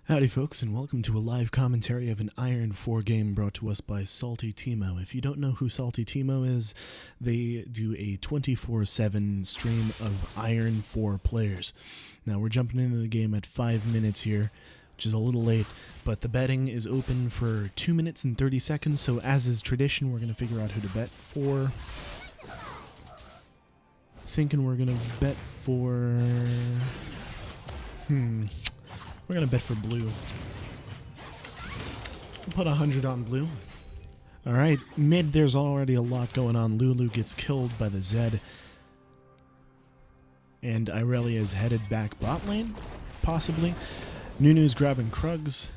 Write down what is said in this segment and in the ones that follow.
Howdy folks, and welcome to a live commentary of an Iron 4 game brought to us by saltyteemo. If you don't know who saltyteemo is, they do a 24/7 stream of Iron 4 players. Now we're jumping into the game at 5 minutes here, which is a little late, but the betting is open for 2 minutes and 30 seconds, so as is tradition, we're going to figure out who to bet for. Thinking we're going to bet for... We're going to bet for blue. We'll put 100 on blue. Alright, mid there's already a lot going on. Lulu gets killed by the Zed. And Irelia is headed back bot lane, possibly. Nunu's grabbing Krugs.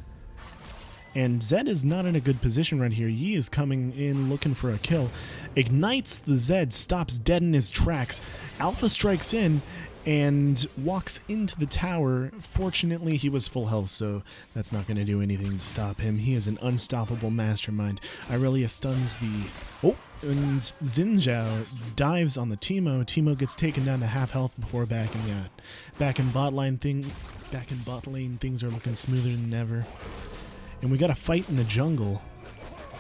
And Zed is not in a good position right here. Yi is coming in looking for a kill. Ignites the Zed, stops dead in his tracks. Alpha strikes in and walks into the tower. Fortunately, he was full health, so that's not going to do anything to stop him. He is an unstoppable mastermind. Irelia stuns the... Oh, and Xin Zhao dives on the Teemo. Teemo gets taken down to half health before backing out. Back in bot lane, things are looking smoother than ever. And we got a fight in the jungle.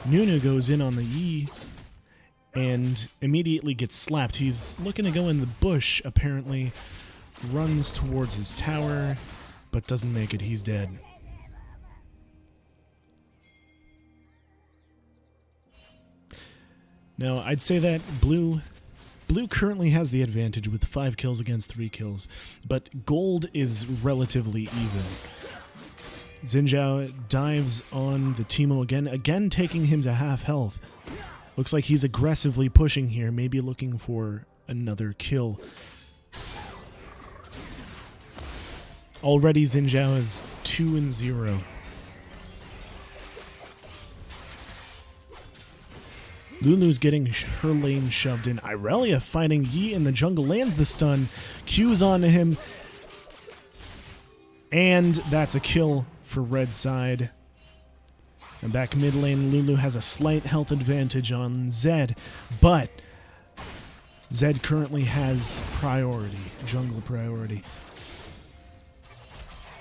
Nunu goes in on the Yi and immediately gets slapped. He's looking to go in the bush, apparently. Runs towards his tower, but doesn't make it. He's dead. Now, I'd say that Blue currently has the advantage with 5 kills against 3 kills, but Gold is relatively even. Xin Zhao dives on the Teemo again taking him to half health. Looks like he's aggressively pushing here, maybe looking for another kill. Already Xin Zhao is 2-0. Lulu's getting her lane shoved in. Irelia fighting Yi in the jungle, lands the stun, Q's onto him, and that's a kill for red side. And back mid lane, Lulu has a slight health advantage on Zed, but Zed currently has priority, jungle priority.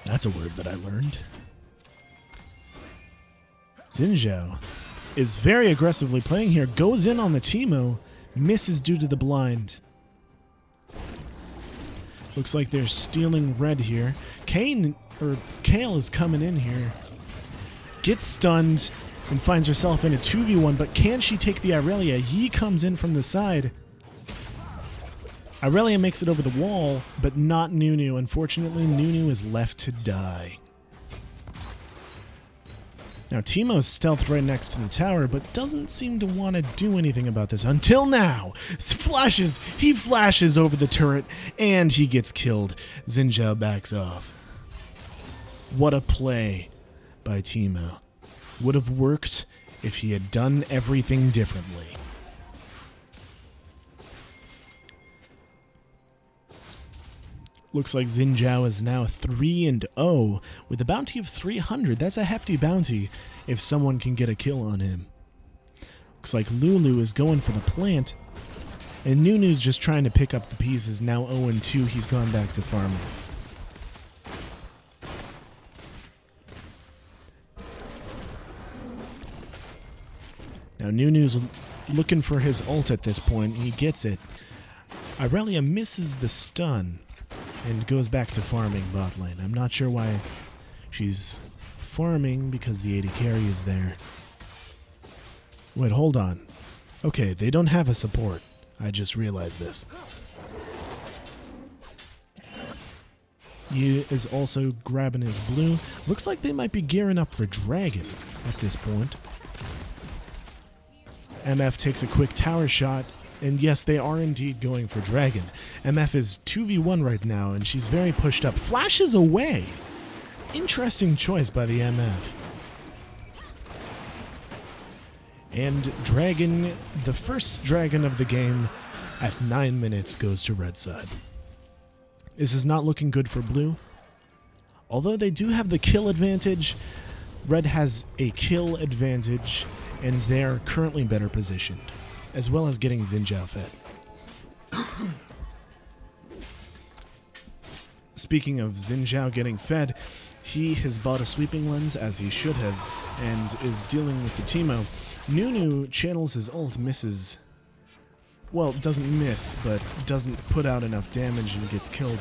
That's a word that I learned. Xin Zhao is very aggressively playing here, goes in on the Teemo, misses due to the blind. Looks like they're stealing red here. Kale is coming in here. Gets stunned and finds herself in a 2v1, but can she take the Irelia? Yi comes in from the side. Irelia makes it over the wall, but not Nunu. Unfortunately, Nunu is left to die. Now, Teemo's stealthed right next to the tower, but doesn't seem to want to do anything about this until now. He flashes over the turret, and he gets killed. Xin Zhao backs off. What a play by Teemo. Would have worked if he had done everything differently. Looks like Xin Zhao is now 3-0 with a bounty of 300. That's a hefty bounty if someone can get a kill on him. Looks like Lulu is going for the plant, and Nunu's just trying to pick up the pieces. Now 0-2, he's gone back to farming. Now Nunu's looking for his ult at this point. He gets it. Irelia misses the stun and goes back to farming bot lane. I'm not sure why she's farming, because the AD carry is there. Wait, hold on. Okay, they don't have a support. I just realized this. He is also grabbing his blue. Looks like they might be gearing up for Dragon at this point. MF takes a quick tower shot, and yes, they are indeed going for Dragon. MF is 2v1 right now, and she's very pushed up. Flashes away! Interesting choice by the MF. And Dragon, the first Dragon of the game, at 9 minutes goes to red side. This is not looking good for blue. Although they do have the kill advantage, red has a kill advantage, and they are currently better positioned, as well as getting Xin Zhao fed. Speaking of Xin Zhao getting fed, He has bought a sweeping lens, as he should have, and is dealing with the Teemo. Nunu channels his ult, misses. Well, doesn't miss, but doesn't put out enough damage and gets killed.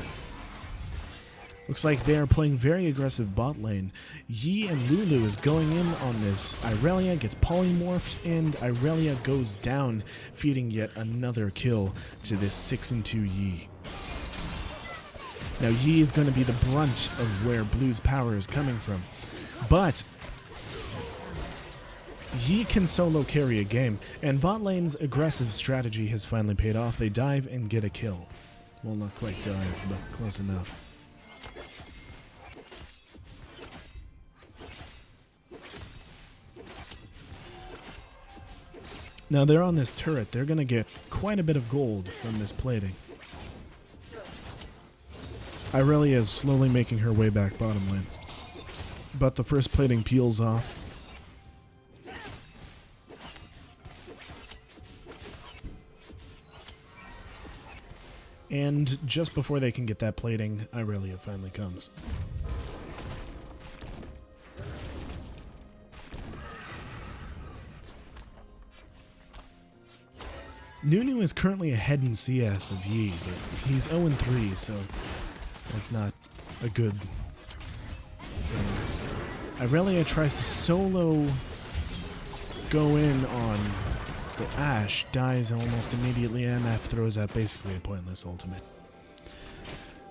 Looks like they are playing very aggressive bot lane. Yi and Lulu is going in on this. Irelia gets polymorphed, and Irelia goes down, feeding yet another kill to this 6-2 Yi. Now Yi is going to be the brunt of where Blue's power is coming from. But Yi can solo carry a game, and bot lane's aggressive strategy has finally paid off. They dive and get a kill. Well, not quite dive, but close enough. Now they're on this turret. They're going to get quite a bit of gold from this plating. Irelia is slowly making her way back bottom lane. But the first plating peels off. And just before they can get that plating, Irelia finally comes. Nunu is currently ahead in CS of Yi, but he's 0-3, so that's not a good thing. Irelia tries to solo go in on the Ashe, dies almost immediately. MF throws out basically a pointless ultimate.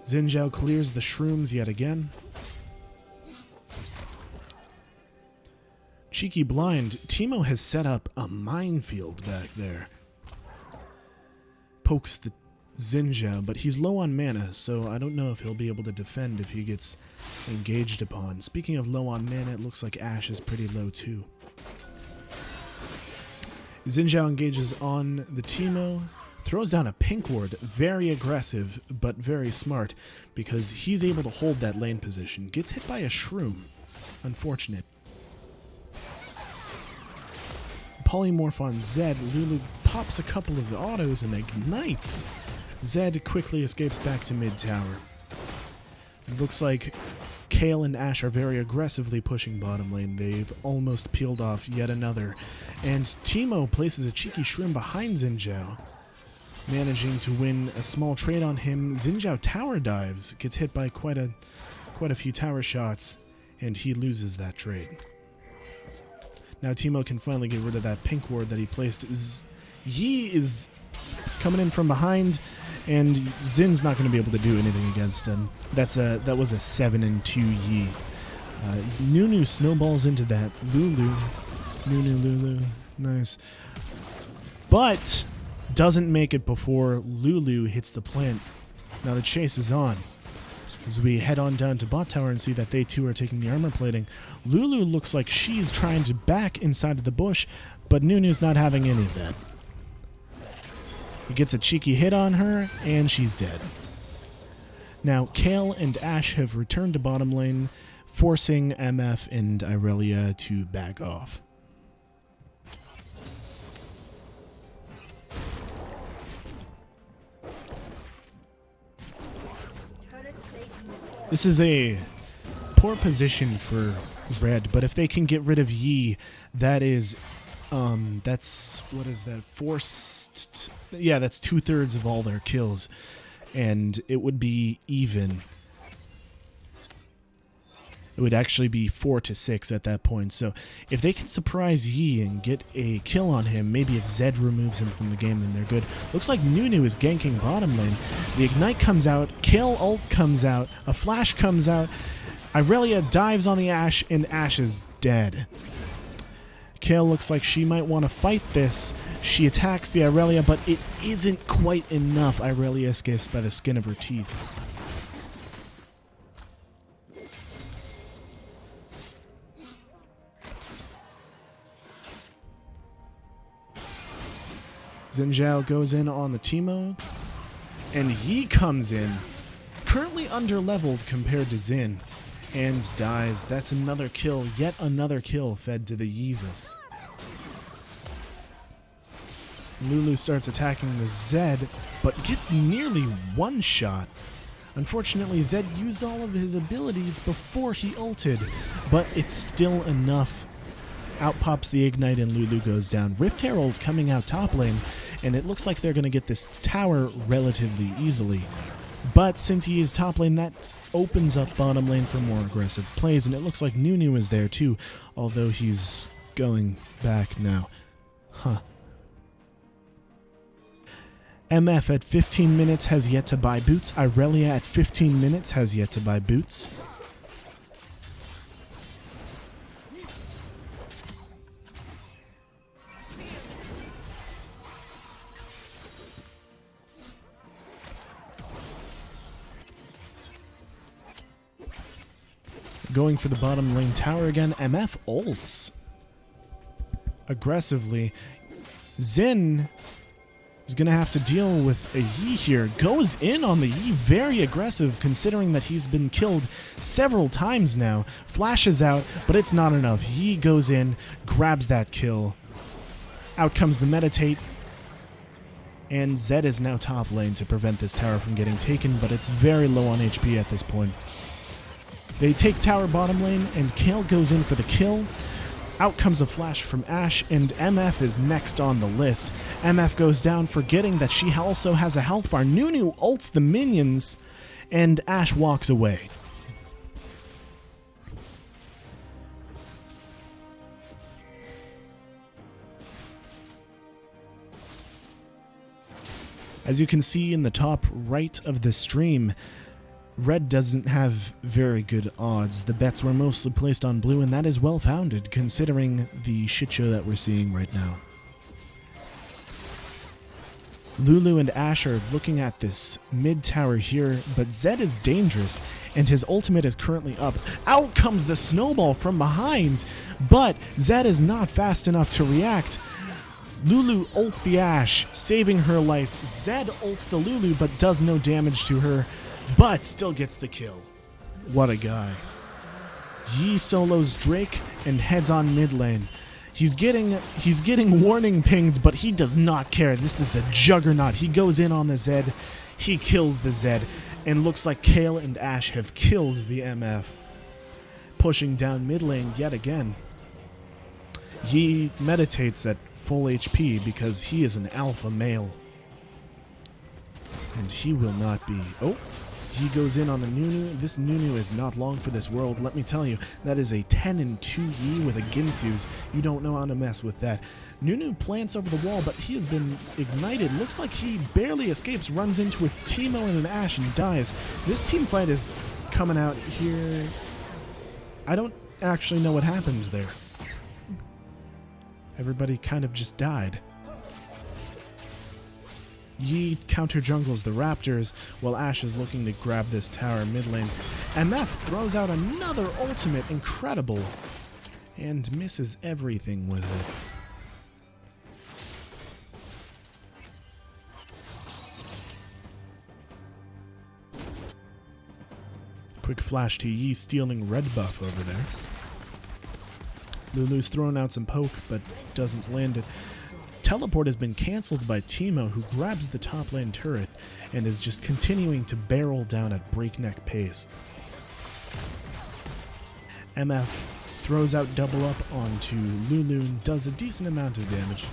Xin Zhao clears the shrooms yet again. Cheeky blind, Teemo has set up a minefield back there. Pokes the Xin Zhao, but he's low on mana, so I don't know if he'll be able to defend if he gets engaged upon. Speaking of low on mana, it looks like Ashe is pretty low too. Xin Zhao engages on the Teemo, throws down a pink ward, very aggressive, but very smart, because he's able to hold that lane position. Gets hit by a shroom. Unfortunate. Polymorph on Zed. Lulu pops a couple of autos and ignites. Zed quickly escapes back to mid tower. It looks like Kayle and Ashe are very aggressively pushing bottom lane. They've almost peeled off yet another. And Teemo places a cheeky shroom behind Xin Zhao, managing to win a small trade on him. Xin Zhao tower dives, gets hit by quite a few tower shots, and he loses that trade. Now Teemo can finally get rid of that pink ward that he placed. Yi is coming in from behind, and Zin's not going to be able to do anything against him. That was a 7-2 Yi. Nunu snowballs into that. Lulu, nice. But doesn't make it before Lulu hits the plant. Now the chase is on. As we head on down to bot tower and see that they too are taking the armor plating. Lulu looks like she's trying to back inside of the bush, but Nunu's not having any of that. He gets a cheeky hit on her, and she's dead. Now, Kayle and Ashe have returned to bottom lane, forcing MF and Irelia to back off. This is a poor position for Red, but if they can get rid of Yi, that is, what is that, forced, yeah, that's 2/3 of all their kills, and it would be even. It would actually be 4-6 at that point, so if they can surprise Yi and get a kill on him, maybe if Zed removes him from the game, then they're good. Looks like Nunu is ganking bottom lane. The Ignite comes out, Kayle ult comes out, a flash comes out, Irelia dives on the Ashe, and Ashe is dead. Kayle looks like she might want to fight this. She attacks the Irelia, but it isn't quite enough. Irelia escapes by the skin of her teeth. Xin Zhao goes in on the Teemo, and he comes in, currently under-leveled compared to Xin, and dies. That's another kill, yet another kill fed to the Yeezus. Lulu starts attacking the Zed, but gets nearly one shot Unfortunately, Zed used all of his abilities before he ulted, but it's still enough. Out pops the Ignite and Lulu goes down. Rift Herald coming out top lane, and it looks like they're going to get this tower relatively easily. But since he is top lane, that opens up bottom lane for more aggressive plays, and it looks like Nunu is there too, although he's going back now. MF at 15 minutes has yet to buy boots. Irelia at 15 minutes has yet to buy boots. Going for the bottom lane tower again. MF ults aggressively. Xin is going to have to deal with a Yi here. Goes in on the Yi, very aggressive considering that he's been killed several times now. Flashes out, but it's not enough. Yi goes in, grabs that kill. Out comes the meditate. And Zed is now top lane to prevent this tower from getting taken, but it's very low on HP at this point. They take tower bottom lane, and Kale goes in for the kill. Out comes a flash from Ashe, and MF is next on the list. MF goes down, forgetting that she also has a health bar. Nunu ults the minions, and Ashe walks away. As you can see in the top right of the stream, Red doesn't have very good odds. The bets were mostly placed on blue, and that is well-founded, considering the shit show that we're seeing right now. Lulu and Ashe are looking at this mid tower here, but Zed is dangerous, and his ultimate is currently up. Out comes the snowball from behind, but Zed is not fast enough to react. Lulu ults the Ashe, saving her life. Zed ults the Lulu, but does no damage to her, but still gets the kill. What a guy. Yi solos Drake and heads on mid lane. He's getting warning pinged, but he does not care. This is a juggernaut. He goes in on the Zed. He kills the Zed. And looks like Kale and Ashe have killed the MF. Pushing down mid lane yet again. Yi meditates at full HP because he is an alpha male. And he will not be... Oh! He goes in on the Nunu. This Nunu is not long for this world, let me tell you. That is a 10-2 Yi with a Ginsu's. You don't know how to mess with that. Nunu plants over the wall, but he has been ignited. Looks like he barely escapes, runs into a Teemo and an Ashe and dies. This team fight is coming out here. I don't actually know what happened there. Everybody kind of just died. Yi counter jungles the Raptors, while Ashe is looking to grab this tower mid lane. MF throws out another ultimate, incredible, and misses everything with it. Quick flash to Yi stealing red buff over there. Lulu's throwing out some poke, but doesn't land it. Teleport has been cancelled by Teemo, who grabs the top lane turret and is just continuing to barrel down at breakneck pace. MF throws out double up onto Lulu and does a decent amount of damage.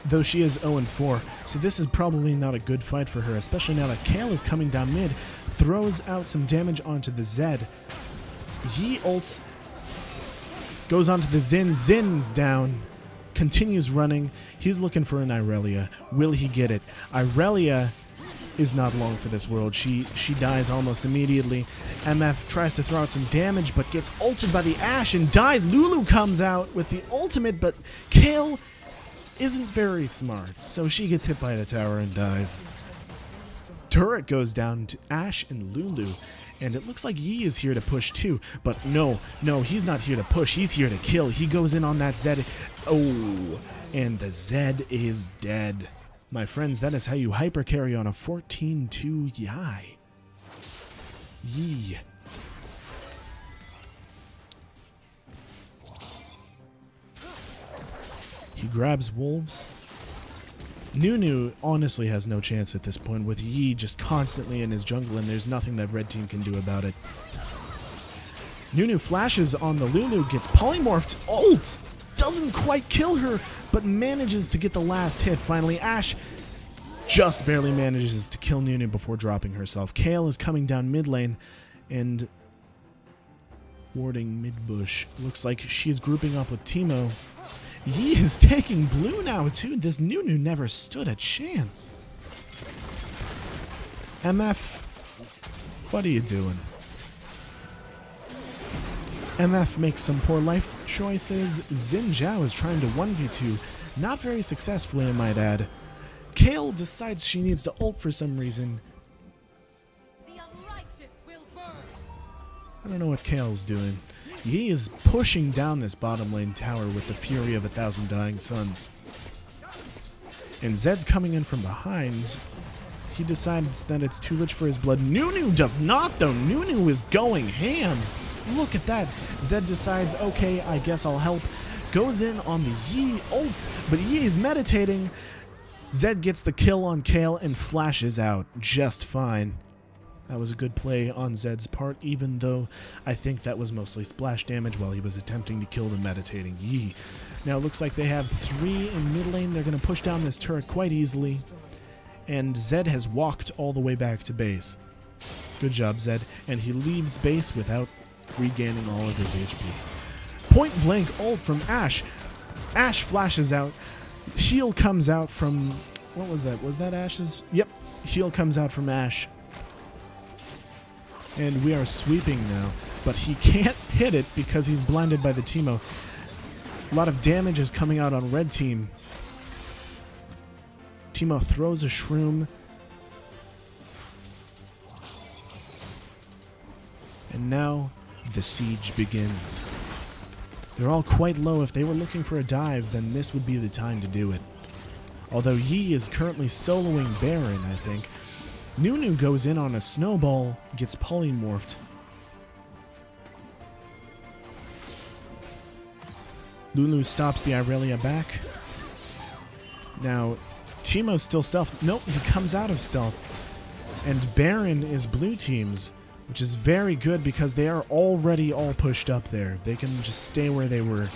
Though she is 0-4, so this is probably not a good fight for her, especially now that Kale is coming down mid, throws out some damage onto the Zed. Yi ults, goes onto the Xin. Xin's down, continues running. He's looking for an Irelia. Will he get it? Irelia is not long for this world. She dies almost immediately. MF tries to throw out some damage, but gets ulted by the Ashe and dies. Lulu comes out with the ultimate, but Kale isn't very smart, so she gets hit by the tower and dies. Turret goes down to Ashe and Lulu, and it looks like Yi is here to push too, but no, he's not here to push, he's here to kill. He goes in on that Zed. Oh, and the Zed is dead. My friends, that is how you hyper carry on a 14-2 Yi. He grabs wolves. Nunu honestly has no chance at this point with Yi just constantly in his jungle, and there's nothing that red team can do about it. Nunu flashes on the Lulu, gets polymorphed, ults, doesn't quite kill her, but manages to get the last hit. Finally, Ashe just barely manages to kill Nunu before dropping herself. Kayle is coming down mid lane and warding mid bush. Looks like she's grouping up with Teemo. Yi is taking blue now too. This Nunu never stood a chance. MF, what are you doing? MF makes some poor life choices. Xin Zhao is trying to 1v2, not very successfully, I might add. Kayle decides she needs to ult for some reason. I don't know what Kayle's doing. Yi is pushing down this bottom lane tower with the fury of 1,000 dying suns. And Zed's coming in from behind. He decides that it's too rich for his blood. Nunu does not, though. Nunu is going ham. Look at that. Zed decides, okay, I guess I'll help. Goes in on the Yi, ults, but Yi is meditating. Zed gets the kill on Kayle and flashes out just fine. That was a good play on Zed's part, even though I think that was mostly splash damage while he was attempting to kill the meditating Yi. Now it looks like they have 3 in mid lane. They're going to push down this turret quite easily. And Zed has walked all the way back to base. Good job, Zed. And he leaves base without regaining all of his HP. Point blank ult from Ashe. Ashe flashes out. Heal comes out from... What was that? Was that Ashe's? Yep. Heal comes out from Ashe. And we are sweeping now. But he can't hit it because he's blinded by the Teemo. A lot of damage is coming out on red team. Teemo throws a shroom. And now the siege begins. They're all quite low. If they were looking for a dive, then this would be the time to do it. Although Yi is currently soloing Baron, I think. Nunu goes in on a snowball, gets polymorphed. Lulu stops the Irelia back. Now, Teemo's still stealth. Nope, he comes out of stealth. And Baron is blue team's, which is very good because they are already all pushed up there. They can just stay where they were.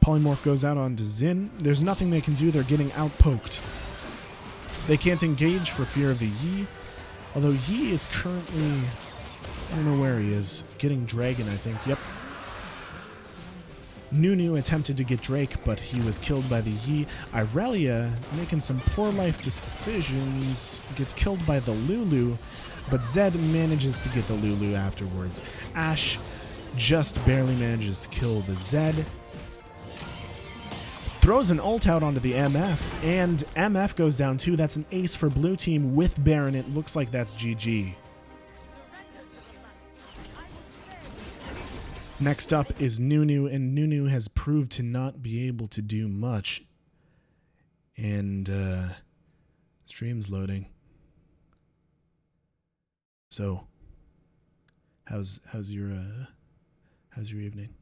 Polymorph goes out onto Xin. There's nothing they can do. They're getting outpoked. They can't engage for fear of the Yi. Although Yi is currently... I don't know where he is. Getting Dragon, I think. Yep. Nunu attempted to get Drake, but he was killed by the Yi. Irelia, making some poor life decisions, gets killed by the Lulu, but Zed manages to get the Lulu afterwards. Ashe just barely manages to kill the Zed. Throws an ult out onto the MF, and MF goes down too. That's an ace for blue team with Baron. It looks like that's GG. Next up is Nunu, and Nunu has proved to not be able to do much. And stream's loading. So, how's your evening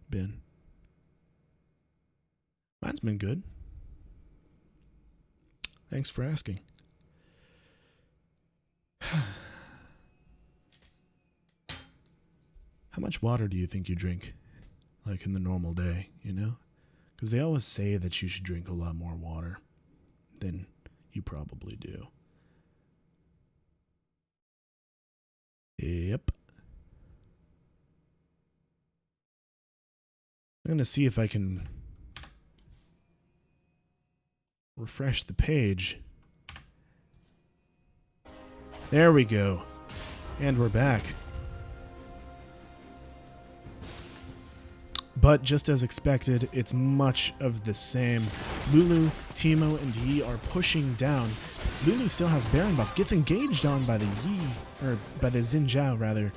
been? Mine's been good. Thanks for asking. How much water do you think you drink, like in the normal day, you know? Because they always say that you should drink a lot more water than you probably do. Yep. I'm going to see if I can refresh the page. There we go. And we're back. But just as expected, it's much of the same. Lulu, Teemo, and Yi are pushing down. Lulu still has Baron buff, gets engaged on by the Yi, or by the Xin Zhao rather.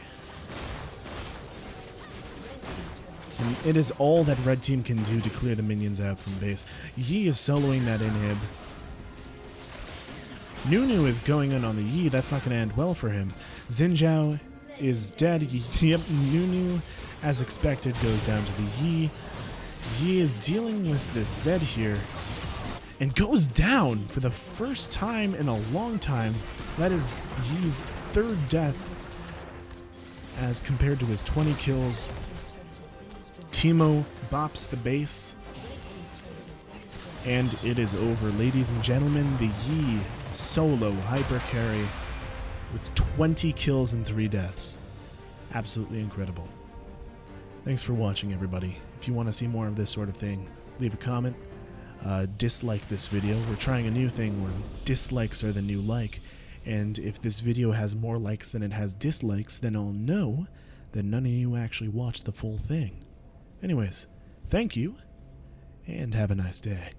And it is all that red team can do to clear the minions out from base. Yi is soloing that inhib. Nunu is going in on the Yi. That's not going to end well for him. Xin Zhao is dead. Yep, Nunu as expected, goes down to the Yi. Yi is dealing with this Zed here and goes down for the first time in a long time. That is Yi's third death as compared to his 20 kills. Teemo bops the base, and it is over. Ladies and gentlemen, the Yi solo hyper carry with 20 kills and 3 deaths. Absolutely incredible. Thanks for watching, everybody. If you want to see more of this sort of thing, leave a comment. Dislike this video. We're trying a new thing where dislikes are the new like. And if this video has more likes than it has dislikes, then I'll know that none of you actually watched the full thing. Anyways, thank you, and have a nice day.